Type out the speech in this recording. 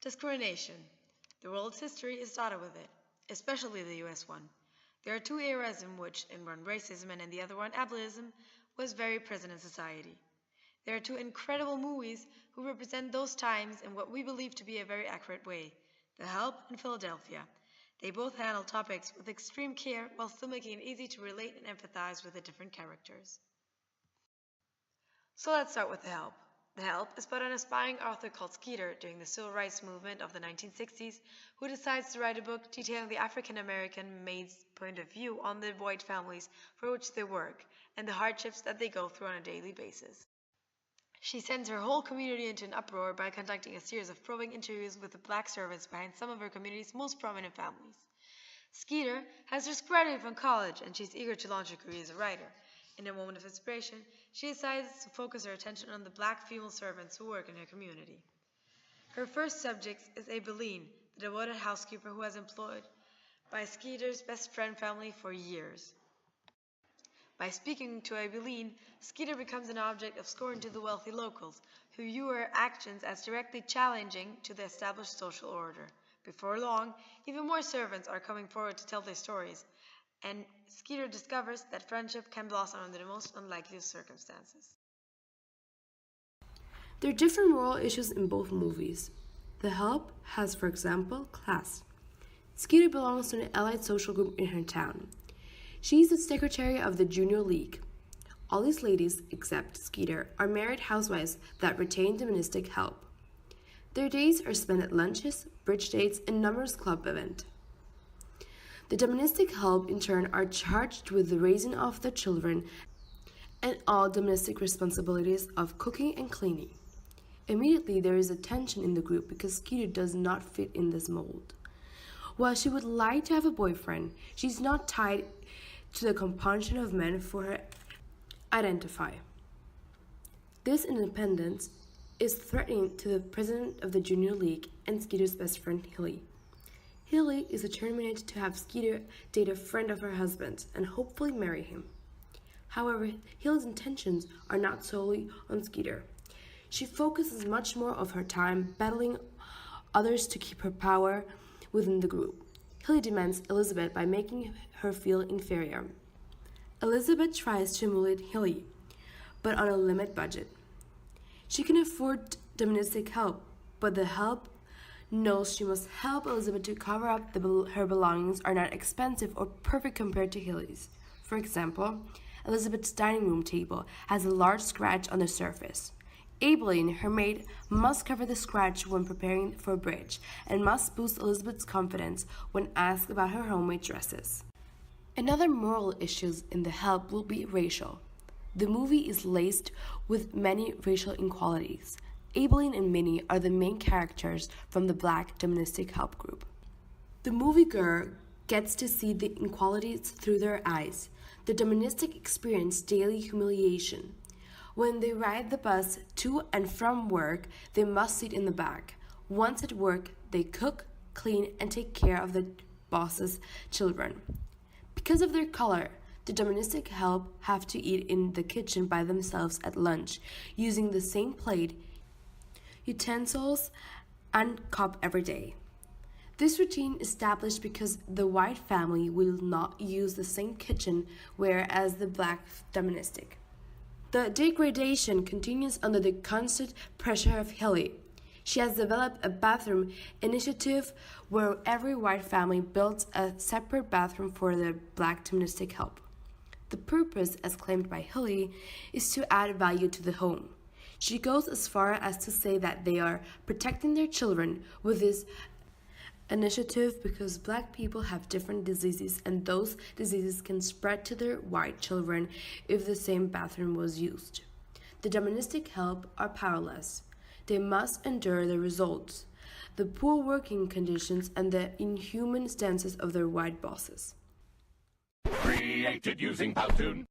Discrimination. The world's history is dotted with it, especially the US one. There are two eras in which, in one racism and in the other one ableism, was very present in society. There are two incredible movies who represent those times in what we believe to be a very accurate way, The Help and Philadelphia. They both handle topics with extreme care while still making it easy to relate and empathize with the different characters. So let's start with The Help. The Help is about an aspiring author called Skeeter during the civil rights movement of the 1960s who decides to write a book detailing the African American maid's point of view on the white families for which they work and the hardships that they go through on a daily basis. She sends her whole community into an uproar by conducting a series of probing interviews with the black servants behind some of her community's most prominent families. Skeeter has just graduated from college and she's eager to launch her career as a writer. In a moment of inspiration, she decides to focus her attention on the black female servants who work in her community. Her first subject is Aibileen, the devoted housekeeper who has employed by Skeeter's best friend family for years. By speaking to Aibileen, Skeeter becomes an object of scorn to the wealthy locals, who view her actions as directly challenging to the established social order. Before long, even more servants are coming forward to tell their stories, and Skeeter discovers that friendship can blossom under the most unlikely of circumstances. There are different moral issues in both movies. The Help has, for example, class. Skeeter belongs to an allied social group in her town. She's the secretary of the Junior League. All these ladies, except Skeeter, are married housewives that retain domestic help. Their days are spent at lunches, bridge dates, and numerous club events. The domestic help, in turn, are charged with the raising of the children and all domestic responsibilities of cooking and cleaning. Immediately, there is a tension in the group because Skeeter does not fit in this mold. While she would like to have a boyfriend, she's not tied to the compunction of men for her identify. This independence is threatening to the president of the Junior League and Skeeter's best friend, Hilly. Hilly is determined to have Skeeter date a friend of her husband's and hopefully marry him. However, Hilly's intentions are not solely on Skeeter. She focuses much more of her time battling others to keep her power within the group. Hilly demands Elizabeth by making her feel inferior. Elizabeth tries to emulate Hilly, but on a limited budget. She can afford domestic help, but the help knows she must help Elizabeth to cover up her belongings are not expensive or perfect compared to Hilly's. For example, Elizabeth's dining room table has a large scratch on the surface. Aibileen, her maid, must cover the scratch when preparing for bridge and must boost Elizabeth's confidence when asked about her homemade dresses. Another moral issue in The Help will be racial. The movie is laced with many racial inequalities. Aibileen and Minnie are the main characters from the black domestic help group. The moviegoer gets to see the inequalities through their eyes. The domestic experience daily humiliation. When they ride the bus to and from work, they must sit in the back. Once at work, they cook, clean, and take care of the boss's children. Because of their color, the domestic help have to eat in the kitchen by themselves at lunch, using the same plate, utensils, and cup every day. This routine is established because the white family will not use the same kitchen, whereas the black domestic. The degradation continues under the constant pressure of Hilly. She has developed a bathroom initiative where every white family builds a separate bathroom for the black domestic help. The purpose, as claimed by Hilly, is to add value to the home. She goes as far as to say that they are protecting their children with this initiative because black people have different diseases and those diseases can spread to their white children if the same bathroom was used. The domestic help are powerless. They must endure the results, the poor working conditions and the inhuman stances of their white bosses. Created using Powtoon.